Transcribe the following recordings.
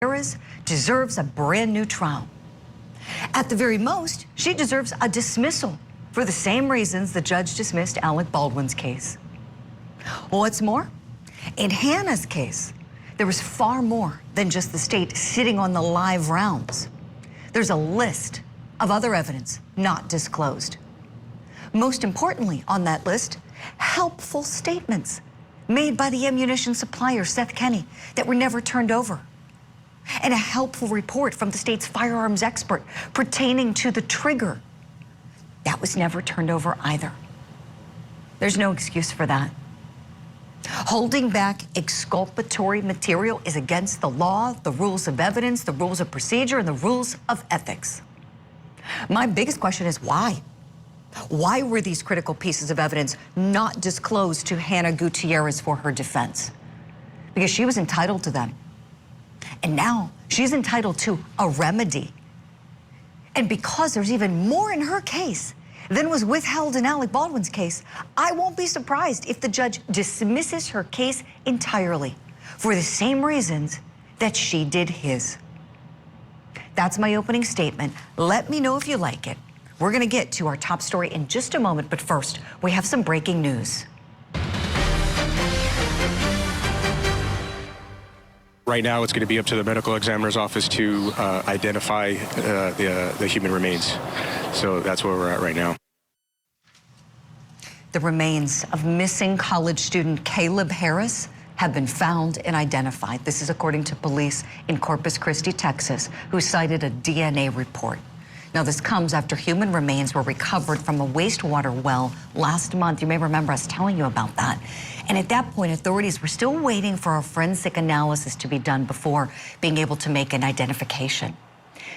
Gutierrez deserves a brand new trial. At the very most, she deserves a dismissal for the same reasons the judge dismissed Alec Baldwin's case. What's more, in Hannah's case, there was far more than just the state sitting on the live rounds. There's a list of other evidence not disclosed. Most importantly on that list, helpful statements made by the ammunition supplier, Seth Kenney, that were never turned over. And a helpful report from the state's firearms expert pertaining to the trigger. That was never turned over either. There's no excuse for that. Holding back exculpatory material is against the law, the rules of evidence, the rules of procedure, and the rules of ethics. My biggest question is why? Why were these critical pieces of evidence not disclosed to Hannah Gutierrez for her defense? Because she was entitled to them. And now she's entitled to a remedy. And because there's even more in her case than was withheld in Alec Baldwin's case, I won't be surprised if the judge dismisses her case entirely for the same reasons that she did his. That's my opening statement. Let me know if you like it. We're going to get to our top story in just a moment, but first, we have some breaking news. Right now, it's going to be up to the medical examiner's office to identify the human remains. So that's where we're at right now. The remains of missing college student Caleb Harris have been found and identified. This is according to police in Corpus Christi, Texas, who cited a DNA report. Now, this comes after human remains were recovered from a wastewater well last month. You may remember us telling you about that. And at that point, authorities were still waiting for a forensic analysis to be done before being able to make an identification.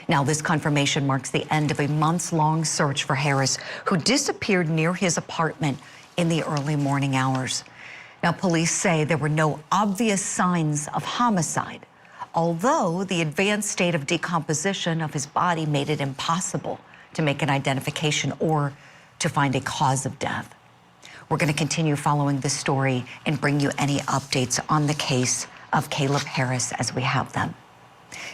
Now, this confirmation marks the end of a months-long search for Harris, who disappeared near his apartment in the early morning hours. Now, police say there were no obvious signs of homicide, although the advanced state of decomposition of his body made it impossible to make an identification or to find a cause of death. We're going to continue following this story and bring you any updates on the case of Caleb Harris as we have them.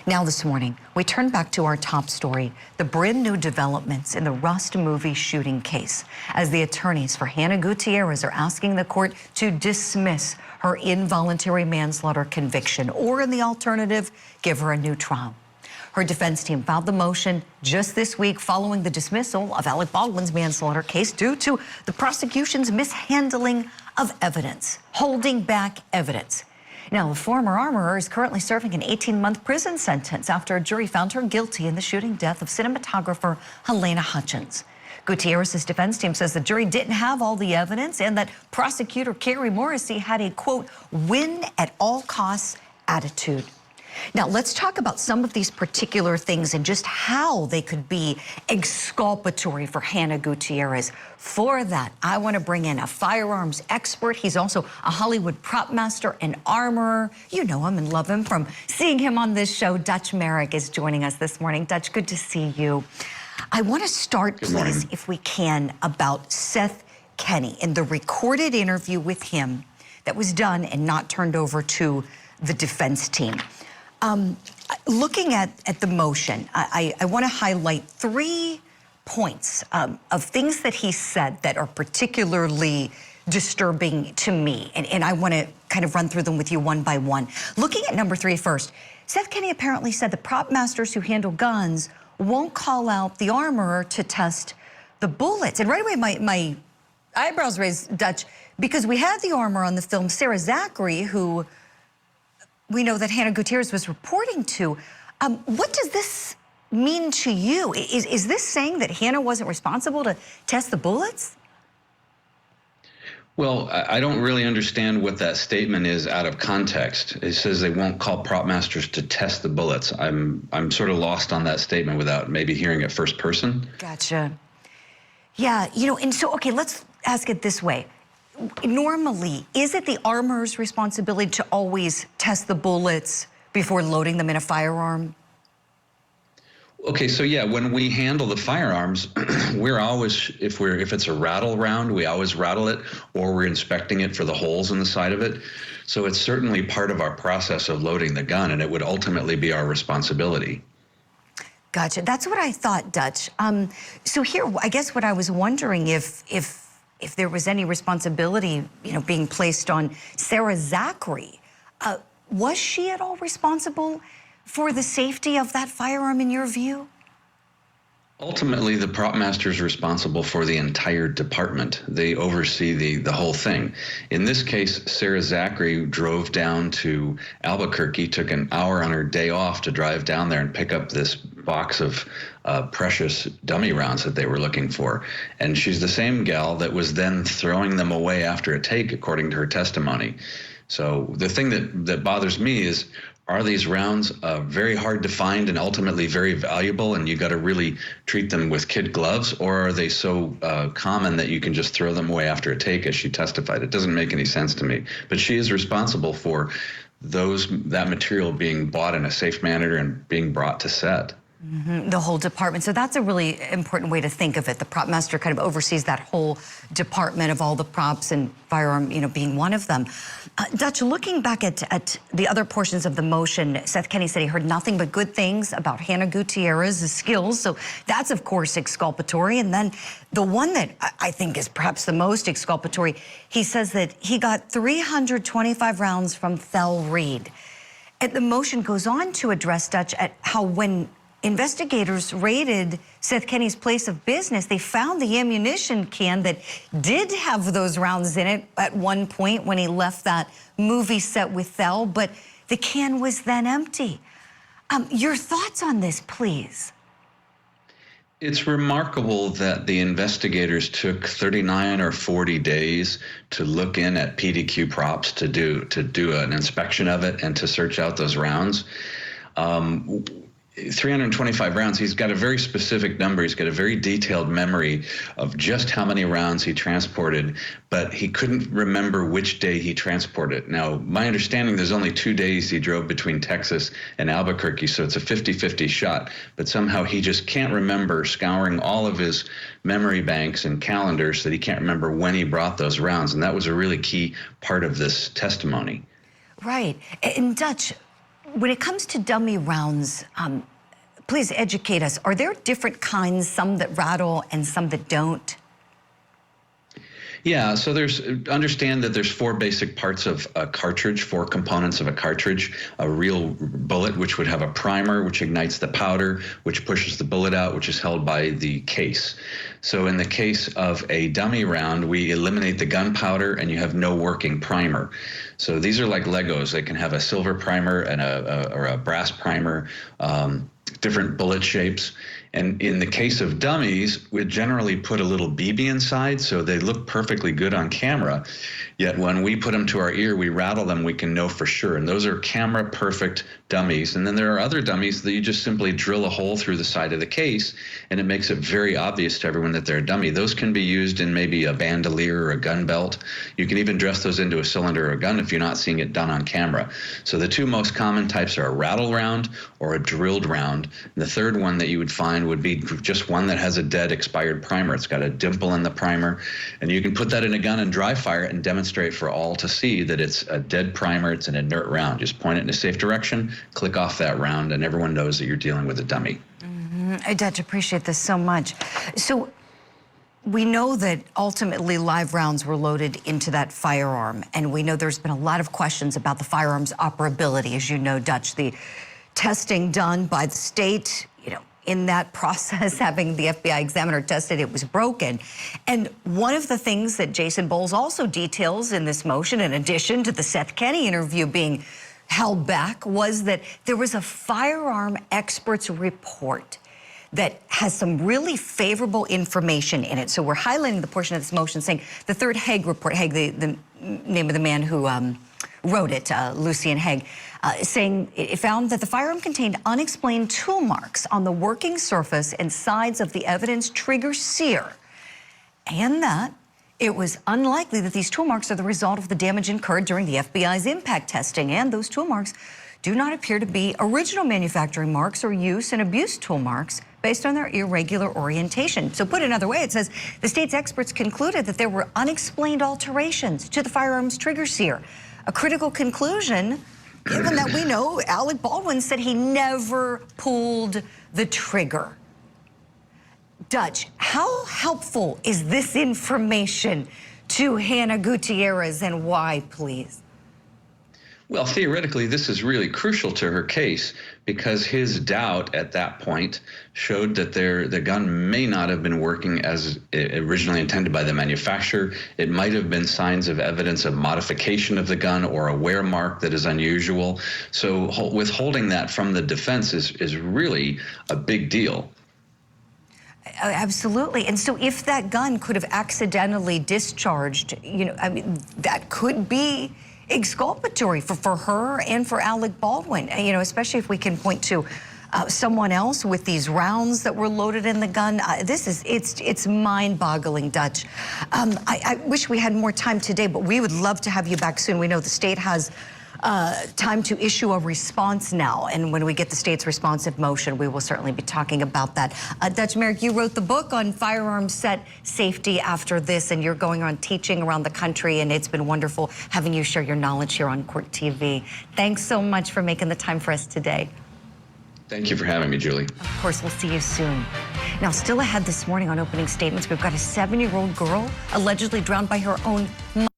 Now this morning, we turn back to our top story, the brand new developments in the Rust movie shooting case, as the attorneys for Hannah Gutierrez are asking the court to dismiss her involuntary manslaughter conviction, or in the alternative, give her a new trial. Her defense team filed the motion just this week following the dismissal of Alec Baldwin's manslaughter case due to the prosecution's mishandling of evidence, holding back evidence. Now, the former armorer is currently serving an 18-month prison sentence after a jury found her guilty in the shooting death of cinematographer Helena Hutchins. Gutierrez's defense team says the jury didn't have all the evidence and that prosecutor Carrie Morrissey had a, quote, win at all costs attitude. Now, let's talk about some of these particular things and just how they could be exculpatory for Hannah Gutierrez. For that, I want to bring in a firearms expert. He's also a Hollywood prop master and armorer. You know him and love him from seeing him on this show. Dutch Merrick is joining us this morning. Dutch, good to see you. I want to start, please, if we can, about Seth Kenney and the recorded interview with him that was done and not turned over to the defense team. Looking at the motion, I want to highlight 3 points of things that he said that are particularly disturbing to me, and I want to kind of run through them with you one by one. Looking at number 3 first, Seth Kenney apparently said the prop masters who handle guns won't call out the armorer to test the bullets. And right away, my eyebrows raised, Dutch, because we had the armorer on the film, Sarah Zachary, who we know that Hannah Gutierrez was reporting to. What does this mean to you? Is this saying that Hannah wasn't responsible to test the bullets? Well, I don't really understand what that statement is out of context. It says they won't call prop masters to test the bullets. I'm sort of lost on that statement without maybe hearing it first person. Gotcha. Yeah, you know, and so, okay, let's ask it this way. Normally, is it the armorer's responsibility to always test the bullets before loading them in a firearm? Okay, so yeah, when we handle the firearms, we're always, if it's a rattle round, we always rattle it, or we're inspecting it for the holes in the side of it. So it's certainly part of our process of loading the gun, and it would ultimately be our responsibility. Gotcha. That's what I thought, Dutch. So here, I guess what I was wondering if there was any responsibility, being placed on Sarah Zachary. Was she at all responsible for the safety of that firearm in your view? Ultimately, the prop master is responsible for the entire department. They oversee the whole thing. In this case, Sarah Zachary drove down to Albuquerque, took an hour on her day off to drive down there and pick up this box of precious dummy rounds that they were looking for. And she's the same gal that was then throwing them away after a take, according to her testimony. So the thing that bothers me is, are these rounds very hard to find and ultimately very valuable, and you got to really treat them with kid gloves, or are they so common that you can just throw them away after a take, as she testified? It doesn't make any sense to me. But she is responsible for that material being bought in a safe manner and being brought to set. Mm-hmm. The whole department. So that's a really important way to think of it. The prop master kind of oversees that whole department of all the props, and firearm, being one of them. Dutch, looking back at the other portions of the motion, Seth Kenney said he heard nothing but good things about Hannah Gutierrez's skills. So that's, of course, exculpatory. And then the one that I think is perhaps the most exculpatory, he says that he got 325 rounds from Thel Reed. And the motion goes on to address, Dutch, at how when investigators raided Seth Kenney's place of business, they found the ammunition can that did have those rounds in it at one point when he left that movie set with Thel, but the can was then empty. Your thoughts on this, please? It's remarkable that the investigators took 39 or 40 days to look in at PDQ props to do an inspection of it and to search out those rounds. 325 rounds, he's got a very specific number. He's got a very detailed memory of just how many rounds he transported, but he couldn't remember which day he transported. Now, my understanding, there's only 2 days he drove between Texas and Albuquerque, so it's a 50-50 shot, but somehow he just can't remember, scouring all of his memory banks and calendars, that he can't remember when he brought those rounds, and that was a really key part of this testimony. Right. And Dutch, when it comes to dummy rounds, please educate us. Are there different kinds, some that rattle and some that don't? Yeah, so understand that there's 4 basic parts of a cartridge, 4 components of a cartridge: a real bullet, which would have a primer, which ignites the powder, which pushes the bullet out, which is held by the case. So in the case of a dummy round, we eliminate the gunpowder and you have no working primer. So these are like Legos. They can have a silver primer and or a brass primer, different bullet shapes. And in the case of dummies, we generally put a little BB inside, so they look perfectly good on camera. Yet when we put them to our ear, we rattle them, we can know for sure. And those are camera perfect dummies. And then there are other dummies that you just simply drill a hole through the side of the case, and it makes it very obvious to everyone that they're a dummy. Those can be used in maybe a bandolier or a gun belt. You can even dress those into a cylinder or a gun if you're not seeing it done on camera. So the 2 most common types are a rattle round or a drilled round. And the third one that you would find would be just one that has a dead expired primer. It's got a dimple in the primer, and you can put that in a gun and dry fire it and demonstrate for all to see that it's a dead primer, it's an inert round. Just point it in a safe direction, click off that round, and everyone knows that you're dealing with a dummy. I Dutch, appreciate this so much. So we know that ultimately live rounds were loaded into that firearm, and we know there's been a lot of questions about the firearm's operability. As you know, Dutch, the testing done by the state, in that process, having the FBI examiner tested, it was broken. And one of the things that Jason Bowles also details in this motion, in addition to the Seth Kenney interview being held back, was that there was a firearm expert's report that has some really favorable information in it. So we're highlighting the portion of this motion saying the third Hague report, Hague, the name of the man who wrote it, Lucien Hague, saying it found that the firearm contained unexplained tool marks on the working surface and sides of the evidence trigger sear, and that it was unlikely that these tool marks are the result of the damage incurred during the FBI's impact testing, and those tool marks do not appear to be original manufacturing marks or use and abuse tool marks based on their irregular orientation. So put another way, it says the state's experts concluded that there were unexplained alterations to the firearm's trigger sear. A critical conclusion, given that we know Alec Baldwin said he never pulled the trigger. Dutch, how helpful is this information to Hannah Gutierrez, and why, please? Well, theoretically, this is really crucial to her case because his doubt at that point showed that the gun may not have been working as originally intended by the manufacturer. It might have been signs of evidence of modification of the gun or a wear mark that is unusual. So withholding that from the defense is really a big deal. Absolutely. And so if that gun could have accidentally discharged, I mean, that could be exculpatory for her and for Alec Baldwin, especially if we can point to someone else with these rounds that were loaded in the gun. It's mind-boggling, Dutch. I wish we had more time today, but we would love to have you back soon. We know the state has time to issue a response now, and when we get the state's responsive motion, we will certainly be talking about that. Dutch Merrick, you wrote the book on firearm set safety after this, and you're going on teaching around the country, and it's been wonderful having you share your knowledge here on Court TV. Thanks so much for making the time for us today. Thank you for having me, Julie. Of course, we'll see you soon. Now, still ahead this morning on opening statements, we've got a 7-year-old girl allegedly drowned by her own mom.